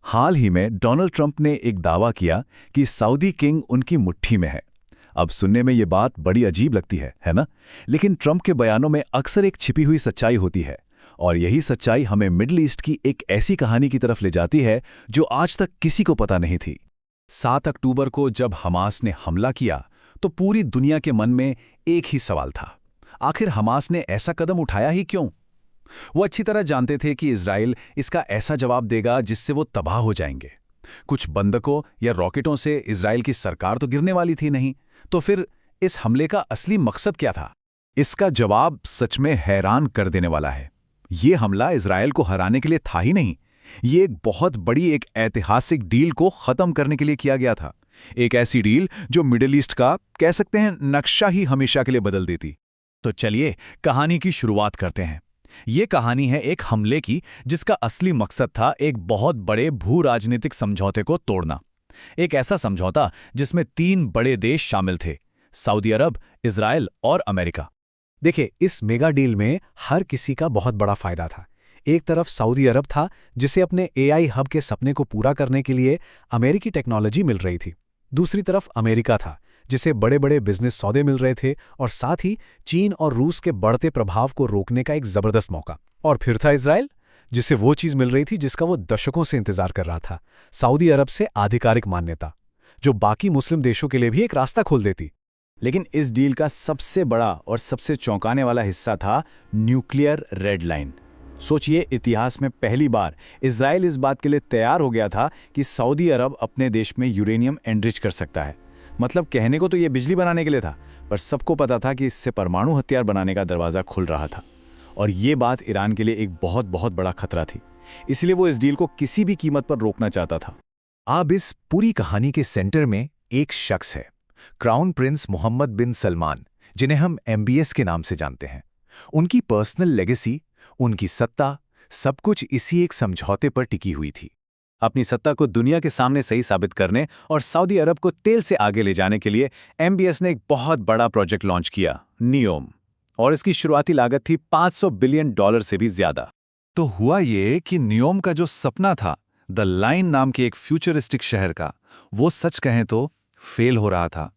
हाल ही में Donald Trump ने एक दावा किया कि सऊदी किंग उनकी मुट्ठी में है। अब सुनने में ये बात बड़ी अजीब लगती है ना? लेकिन ट्रंप के बयानों में अक्सर एक छिपी हुई सच्चाई होती है, और यही सच्चाई हमें मिडिल ईस्ट की एक ऐसी कहानी की तरफ ले जाती है जो आज तक किसी को पता नहीं थी। 7 अक्टूबर को जब हमास ने हमला किया तो पूरी दुनिया के मन में एक ही सवाल था, आखिर हमास ने ऐसा कदम उठाया ही क्यों? वो अच्छी तरह जानते थे कि इजराइल इसका ऐसा जवाब देगा जिससे वो तबाह हो जाएंगे। कुछ बंदूकों या रॉकेटों से इजराइल की सरकार तो गिरने वाली थी नहीं, तो फिर इस हमले का असली मकसद क्या था? इसका जवाब सच में हैरान कर देने वाला है। ये हमला इजराइल को हराने के लिए था ही नहीं, ये एक बहुत बड़ी एक ऐतिहासिक डील को खत्म करने के लिए किया गया था। एक ऐसी डील जो मिडिल ईस्ट का कह सकते हैं नक्शा ही हमेशा के लिए बदल देती। तो चलिए कहानी की शुरुआत करते हैं। ये कहानी है एक हमले की जिसका असली मकसद था एक बहुत बड़े भू राजनीतिक समझौते को तोड़ना। एक ऐसा समझौता जिसमें 3 बड़े देश शामिल थे, सऊदी अरब, इजराइल और अमेरिका। देखिए, इस मेगा डील में हर किसी का बहुत बड़ा फायदा था। एक तरफ सऊदी अरब था जिसे अपने एआई हब के सपने को पूरा करने के लिए अमेरिकी टेक्नोलॉजी मिल रही थी। दूसरी तरफ अमेरिका था जिसे बड़े बड़े बिजनेस सौदे मिल रहे थे, और साथ ही चीन और रूस के बढ़ते प्रभाव को रोकने का एक जबरदस्त मौका। और फिर था इजराइल, जिसे वो चीज मिल रही थी जिसका वो दशकों से इंतजार कर रहा था, सऊदी अरब से आधिकारिक मान्यता, जो बाकी मुस्लिम देशों के लिए भी एक रास्ता खोल देती। लेकिन इस डील का सबसे बड़ा और सबसे चौंकाने वाला हिस्सा था न्यूक्लियर रेड लाइन। सोचिए, इतिहास में पहली बार इजराइल इस बात के लिए तैयार हो गया था कि सऊदी अरब अपने देश में यूरेनियम एनरिच कर सकता है। मतलब कहने को तो ये बिजली बनाने के लिए था, पर सबको पता था कि इससे परमाणु हथियार बनाने का दरवाज़ा खुल रहा था। और ये बात ईरान के लिए एक बहुत बहुत बड़ा खतरा थी, इसलिए वो इस डील को किसी भी कीमत पर रोकना चाहता था। अब इस पूरी कहानी के सेंटर में एक शख्स है, क्राउन प्रिंस मोहम्मद बिन सलमान, जिन्हें हम MBS के नाम से जानते हैं। उनकी पर्सनल लेगेसी, उनकी सत्ता, सब कुछ इसी एक समझौते पर टिकी हुई थी। अपनी सत्ता को दुनिया के सामने सही साबित करने और सऊदी अरब को तेल से आगे ले जाने के लिए MBS ने एक बहुत बड़ा प्रोजेक्ट लॉन्च किया, नियोम। और इसकी शुरुआती लागत थी $500 बिलियन से भी ज्यादा। तो हुआ ये कि नियोम का जो सपना था, द लाइन नाम के एक फ्यूचरिस्टिक शहर का, वो सच कहें तो फेल हो रहा था।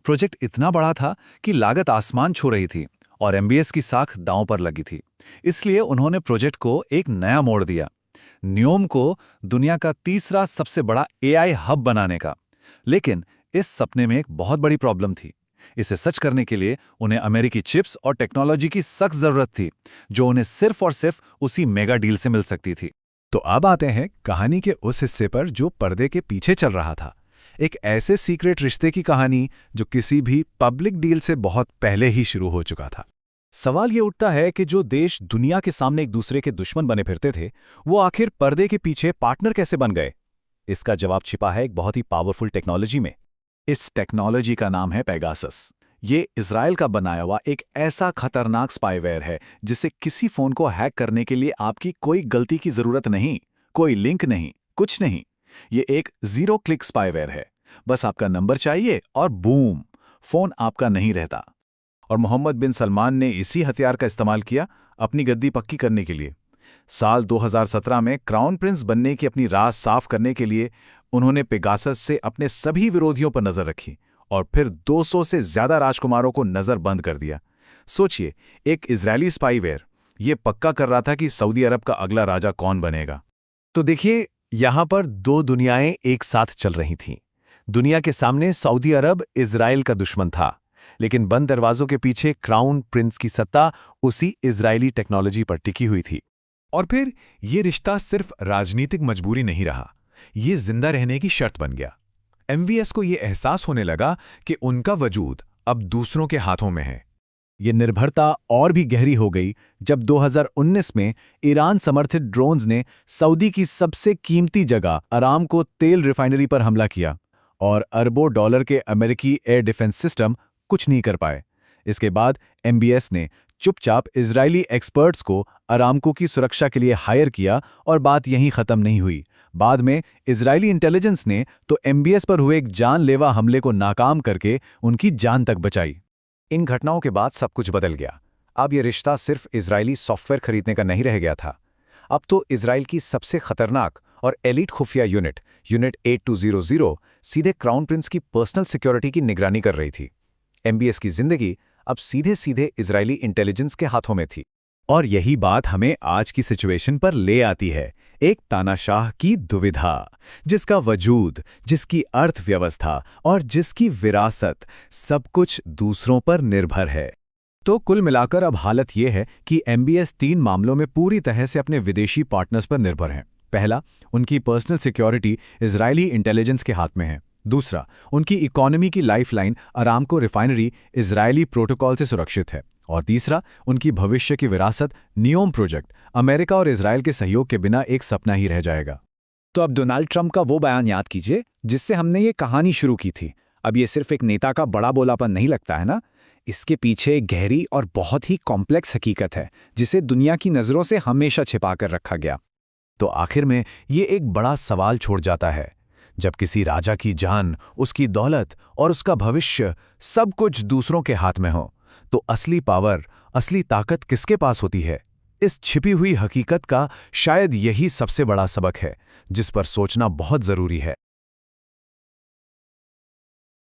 प्रोजेक्ट इतना बड़ा था कि लागत आसमान छू रही थी और MBS की साख दांव पर लगी थी। इसलिए उन्होंने प्रोजेक्ट को एक नया मोड़ दिया, नियोम को दुनिया का तीसरा सबसे बड़ा AI हब बनाने का। लेकिन इस सपने में एक बहुत बड़ी प्रॉब्लम थी। इसे सच करने के लिए उन्हें अमेरिकी चिप्स और टेक्नोलॉजी की सख्त जरूरत थी, जो उन्हें सिर्फ और सिर्फ उसी मेगा डील से मिल सकती थी। तो अब आते हैं कहानी के उस हिस्से पर जो पर्दे के पीछे चल रहा था। एक ऐसे सीक्रेट रिश्ते की कहानी जो किसी भी पब्लिक डील से बहुत पहले ही शुरू हो चुका था। सवाल ये उठता है कि जो देश दुनिया के सामने एक दूसरे के दुश्मन बने फिरते थे, वो आखिर पर्दे के पीछे पार्टनर कैसे बन गए? इसका जवाब छिपा है एक बहुत ही पावरफुल टेक्नोलॉजी में। इस टेक्नोलॉजी का नाम है पेगासस। ये इजराइल का बनाया हुआ एक ऐसा खतरनाक स्पाईवेयर है जिसे किसी फोन को हैक करने के लिए आपकी कोई गलती की जरूरत नहीं, कोई लिंक नहीं, कुछ नहीं। ये एक 0 क्लिक स्पाईवेयर है। बस आपका नंबर चाहिए और बूम, फोन आपका नहीं रहता। और मोहम्मद बिन सलमान ने इसी हथियार का इस्तेमाल किया अपनी गद्दी पक्की करने के लिए। साल 2017 में क्राउन प्रिंस बनने की अपनी राज साफ करने के लिए उन्होंने पेगासस से अपने सभी विरोधियों पर नजर रखी और फिर 200 से ज्यादा राजकुमारों को नजरबंद कर दिया। सोचिए, एक इजरायली स्पाईवेयर ये पक्का कर रहा था कि सऊदी अरब का अगला राजा कौन बनेगा। तो देखिए, यहां पर 2 दुनियाएं एक साथ चल रही थीं। दुनिया के सामने सऊदी अरब इजराइल का दुश्मन था, लेकिन बंद दरवाजों के पीछे क्राउन प्रिंस की सत्ता उसी इजरायली टेक्नोलॉजी पर टिकी हुई थी। और फिर ये रिश्ता सिर्फ राजनीतिक मजबूरी नहीं रहा, ये जिंदा रहने की शर्त बन गया। MBS को ये एहसास होने लगा कि उनका वजूद अब दूसरों के हाथों में है। ये निर्भरता और भी गहरी हो गई जब 2019 में ईरान समर्थित ड्रोन्स ने सऊदी की सबसे कीमती जगह अरामको तेल रिफाइनरी पर हमला किया, और अरबों डॉलर के अमेरिकी एयर डिफेंस सिस्टम कुछ नहीं कर पाए। इसके बाद MBS ने चुपचाप इजरायली एक्सपर्ट्स को अरामको की सुरक्षा के लिए हायर किया, और बात यहीं खत्म नहीं हुई। बाद में इजरायली इंटेलिजेंस ने तो MBS पर हुए एक जानलेवा हमले को नाकाम करके उनकी जान तक बचाई। इन घटनाओं के बाद सब कुछ बदल गया। अब यह रिश्ता सिर्फ इजरायली सॉफ्टवेयर खरीदने का नहीं रह गया था। अब तो इजराइल की सबसे खतरनाक और एलीट खुफिया यूनिट यूनिट 8200 सीधे क्राउन प्रिंस की पर्सनल सिक्योरिटी की निगरानी कर रही थी। एमबीएस की जिंदगी अब सीधे सीधे इजरायली इंटेलिजेंस के हाथों में थी। और यही बात हमें आज की सिचुएशन पर ले आती है, एक तानाशाह की दुविधा, जिसका वजूद, जिसकी अर्थव्यवस्था और जिसकी विरासत सब कुछ दूसरों पर निर्भर है। तो कुल मिलाकर अब हालत यह है कि एमबीएस 3 मामलों में पूरी तरह से अपने विदेशी पार्टनर्स पर निर्भर हैं। पहला, उनकी पर्सनल सिक्योरिटी इजरायली इंटेलिजेंस के हाथ में है। दूसरा, उनकी इकोनॉमी की lifeline Aramco refinery Israeli protocol से सुरक्षित है। और तीसरा, उनकी भविष्य की विरासत नियोम प्रोजेक्ट अमेरिका और इजरायल के सहयोग के बिना एक सपना ही रह जाएगा। तो अब डोनाल्ड ट्रंप का वो बयान याद कीजिए जिससे हमने ये कहानी शुरू की थी। अब ये सिर्फ एक नेता का बड़ा बोलापन नहीं लगता है ना, इसके पीछे एक गहरी और बहुत ही कॉम्प्लेक्स हकीकत है जिसे दुनिया की नज़रों से हमेशा छिपा कर रखा गया। तो आखिर में ये एक बड़ा सवाल छोड़ जाता है, जब किसी राजा की जान, उसकी दौलत और उसका भविष्य सब कुछ दूसरों के हाथ में हो, तो असली पावर, असली ताकत किसके पास होती है? इस छिपी हुई हकीकत का शायद यही सबसे बड़ा सबक है जिस पर सोचना बहुत जरूरी है।